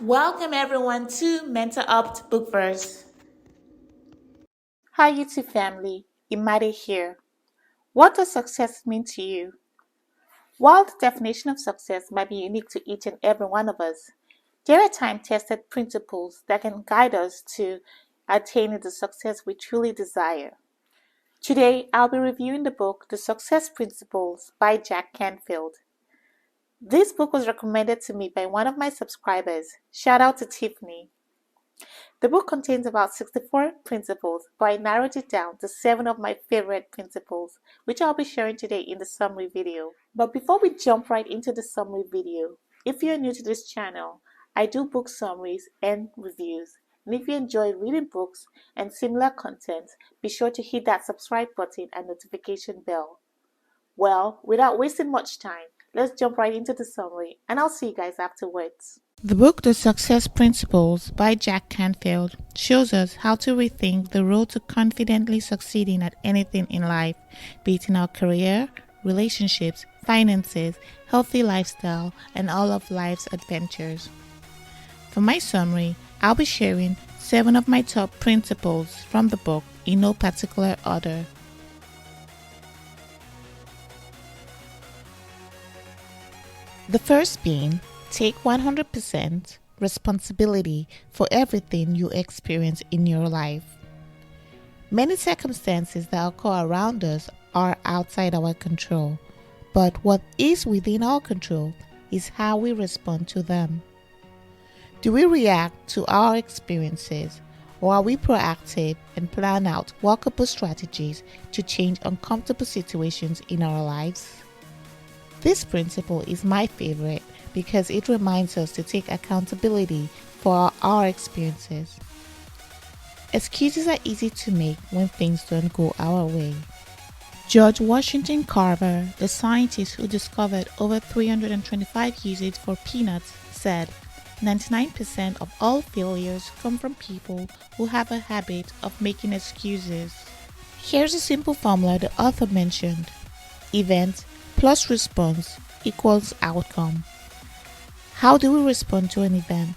Welcome everyone to Mental Opt Book Verse. Hi YouTube family, Imade here. What does success mean to you? While the definition of success might be unique to each and every one of us, there are time-tested principles that can guide us to attaining the success we truly desire. Today, I'll be reviewing the book The Success Principles by Jack Canfield. This book was recommended to me by one of my subscribers. Shout out to Tiffany. The book contains about 64 principles, but I narrowed it down to 7 of my favorite principles, which I'll be sharing today in the summary video. But before we jump right into the summary video, if you're new to this channel, I do book summaries and reviews. And if you enjoy reading books and similar content, be sure to hit that subscribe button and notification bell. Well, without wasting much time, let's jump right into the summary, and I'll see you guys afterwards. The book The Success Principles by Jack Canfield shows us how to rethink the road to confidently succeeding at anything in life, be it in our career, relationships, finances, healthy lifestyle, and all of life's adventures. For my summary, I'll be sharing 7 of my top principles from the book in no particular order. The first being, take 100% responsibility for everything you experience in your life. Many circumstances that occur around us are outside our control, but what is within our control is how we respond to them. Do we react to our experiences, or are we proactive and plan out workable strategies to change uncomfortable situations in our lives? This principle is my favorite because it reminds us to take accountability for our experiences. Excuses are easy to make when things don't go our way. George Washington Carver, the scientist who discovered over 325 uses for peanuts, said, 99% of all failures come from people who have a habit of making excuses. Here's a simple formula the author mentioned. Event plus response equals outcome. How do we respond to an event?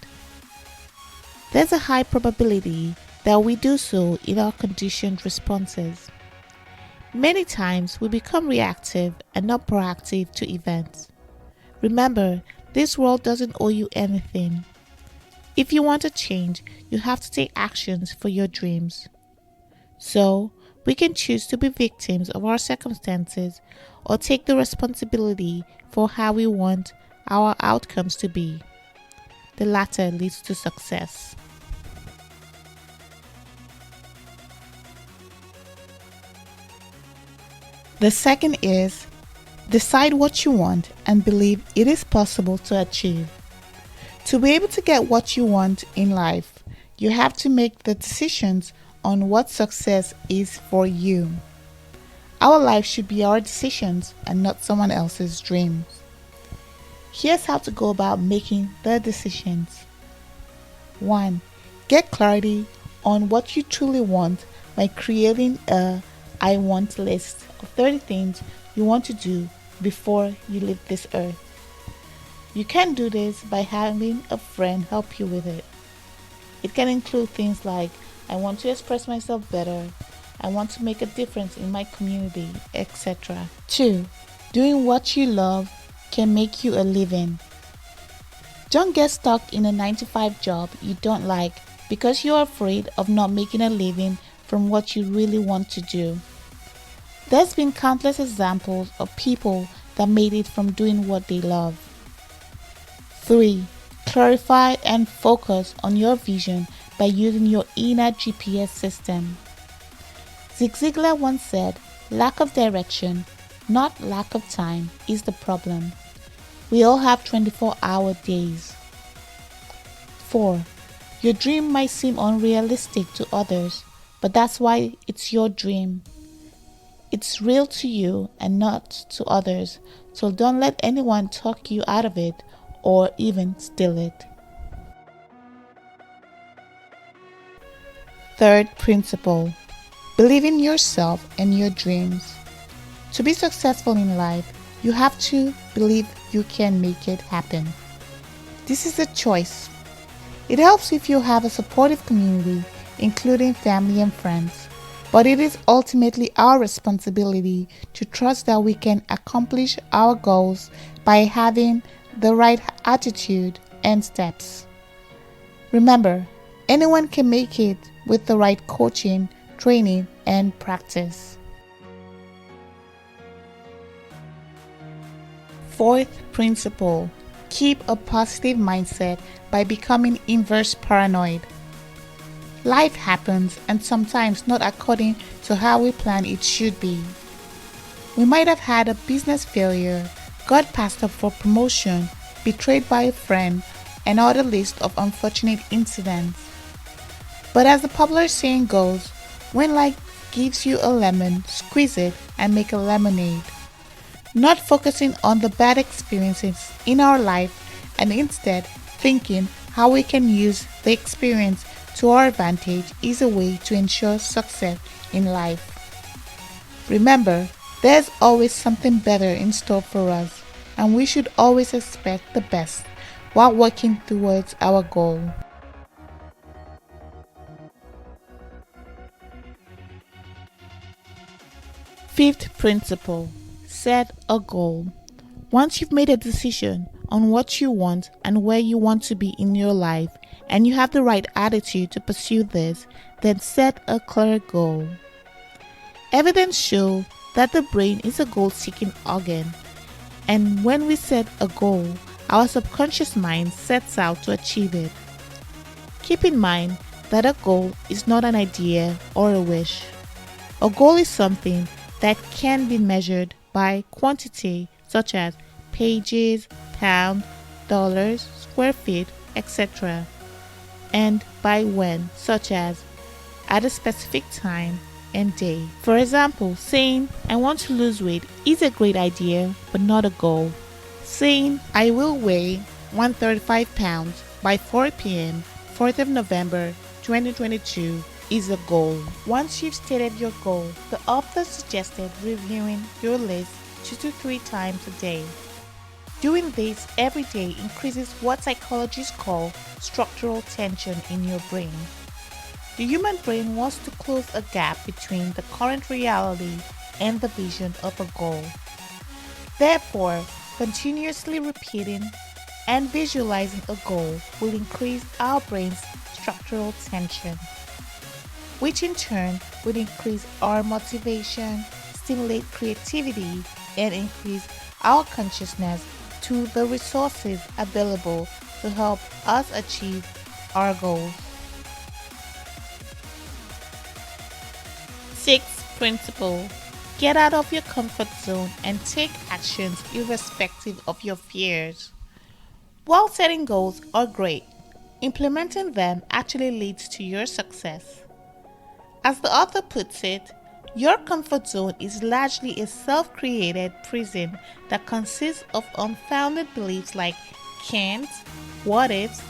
There's a high probability that we do so in our conditioned responses. Many times we become reactive and not proactive to events. Remember, this world doesn't owe you anything. If you want to change, you have to take actions for your dreams. So, we can choose to be victims of our circumstances or take the responsibility for how we want our outcomes to be. The latter leads to success. The second is, decide what you want and believe it is possible to achieve. To be able to get what you want in life, you have to make the decisions on what success is for you. Our life should be our decisions and not someone else's dreams. Here's how to go about making the decisions. 1. Get clarity on what you truly want by creating a I want list of 30 things you want to do before you leave this earth. You can do this by having a friend help you with it. It can include things like, I want to express myself better, I want to make a difference in my community, etc. 2. Doing what you love can make you a living. Don't get stuck in a 9-to-5 job you don't like because you're afraid of not making a living from what you really want to do. There's been countless examples of people that made it from doing what they love. 3. Clarify and focus on your vision by using your inner GPS system. Zig Ziglar once said, lack of direction, not lack of time, is the problem. We all have 24-hour days. 4. Your dream might seem unrealistic to others, but that's why it's your dream. It's real to you and not to others, so don't let anyone talk you out of it or even steal it. Third principle, believe in yourself and your dreams. To be successful in life, you have to believe you can make it happen. This is a choice. It helps if you have a supportive community, including family and friends. But it is ultimately our responsibility to trust that we can accomplish our goals by having the right attitude and steps. Remember, anyone can make it with the right coaching, training, and practice. Fourth principle: keep a positive mindset by becoming inverse paranoid. Life happens, and sometimes not according to how we plan it should be. We might have had a business failure, got passed up for promotion, betrayed by a friend, and other list of unfortunate incidents. But as the popular saying goes, when life gives you a lemon, squeeze it and make a lemonade. Not focusing on the bad experiences in our life and instead thinking how we can use the experience to our advantage is a way to ensure success in life. Remember, there's always something better in store for us, and we should always expect the best while working towards our goal. Fifth principle: set a goal. Once you've made a decision on what you want and where you want to be in your life, and you have the right attitude to pursue this, then set a clear goal. Evidence shows that the brain is a goal-seeking organ, and when we set a goal, our subconscious mind sets out to achieve it. Keep in mind that a goal is not an idea or a wish. A goal is something that can be measured by quantity such as pages, pounds, dollars, square feet, etc., and by when, such as at a specific time and day. For example, saying I want to lose weight is a great idea but not a goal. Saying I will weigh 135 pounds by 4 p.m. 4th of November 2022 is a goal. Once you've stated your goal, the author suggested reviewing your list 2 to 3 times a day. Doing this every day increases what psychologists call structural tension in your brain. The human brain wants to close a gap between the current reality and the vision of a goal. Therefore, continuously repeating and visualizing a goal will increase our brain's structural tension, which in turn would increase our motivation, stimulate creativity, and increase our consciousness to the resources available to help us achieve our goals. Sixth principle: get out of your comfort zone and take actions irrespective of your fears. While setting goals are great, implementing them actually leads to your success. As the author puts it, your comfort zone is largely a self-created prison that consists of unfounded beliefs like can't, what ifs,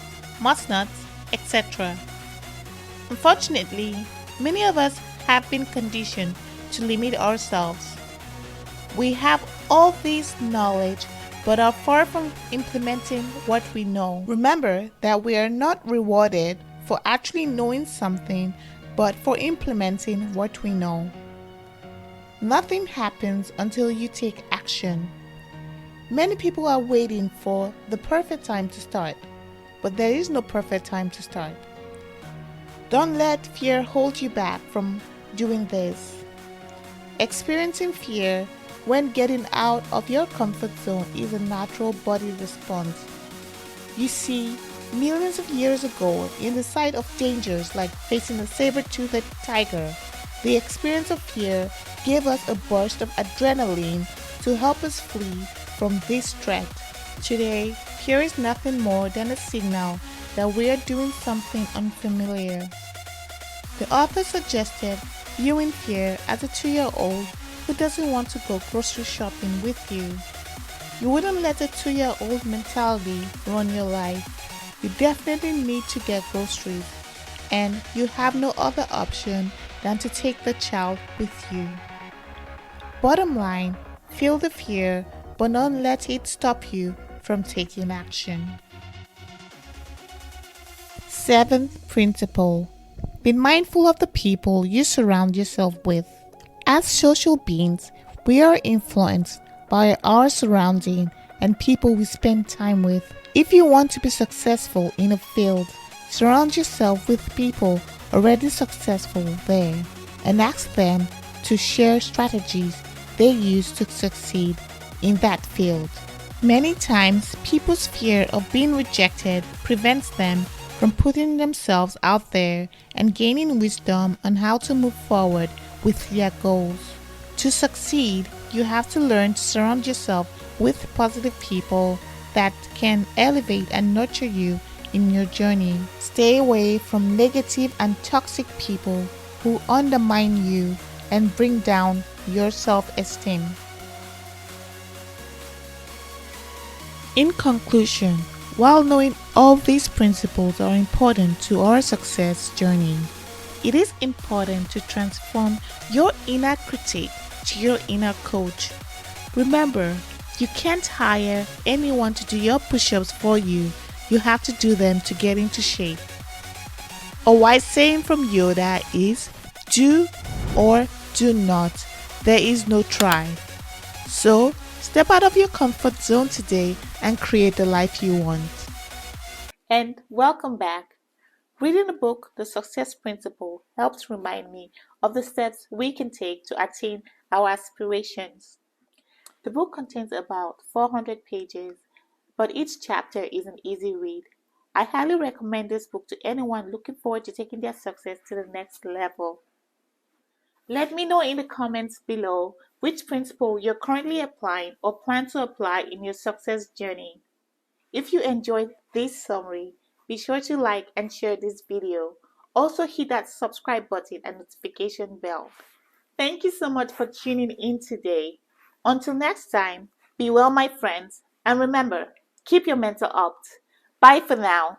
must nots, etc. Unfortunately, many of us have been conditioned to limit ourselves. We have all this knowledge but are far from implementing what we know. Remember that we are not rewarded for actually knowing something, but for implementing what we know. Nothing happens until you take action. Many people are waiting for the perfect time to start, but there is no perfect time to start. Don't let fear hold you back from doing this. Experiencing fear when getting out of your comfort zone is a natural body response. You see, millions of years ago, in the sight of dangers like facing a saber-toothed tiger, the experience of fear gave us a burst of adrenaline to help us flee from this threat. Today, fear is nothing more than a signal that we are doing something unfamiliar. The author suggested viewing fear as a 2-year-old who doesn't want to go grocery shopping with you. You wouldn't let a 2-year-old mentality run your life. You definitely need to get groceries, and you have no other option than to take the child with you. Bottom line, feel the fear, but don't let it stop you from taking action. Seventh principle: be mindful of the people you surround yourself with. As social beings, we are influenced by our surrounding and people we spend time with. If you want to be successful in a field, surround yourself with people already successful there and ask them to share strategies they use to succeed in that field. Many times, people's fear of being rejected prevents them from putting themselves out there and gaining wisdom on how to move forward with their goals. To succeed, you have to learn to surround yourself with positive people that can elevate and nurture you in your journey. Stay away from negative and toxic people who undermine you and bring down your self-esteem. In conclusion, while knowing all these principles are important to our success journey, it is important to transform your inner critic to your inner coach. Remember, you can't hire anyone to do your push-ups for you. You have to do them to get into shape. A wise saying from Yoda is, do or do not. There is no try. So, step out of your comfort zone today and create the life you want. And welcome back. Reading the book, The Success Principle, helps remind me of the steps we can take to attain our aspirations. The book contains about 400 pages, but each chapter is an easy read. I highly recommend this book to anyone looking forward to taking their success to the next level. Let me know in the comments below which principle you're currently applying or plan to apply in your success journey. If you enjoyed this summary, be sure to like and share this video. Also hit that subscribe button and notification bell. Thank you so much for tuning in today. Until next time, be well my friends, and remember, keep your mental up. Bye for now.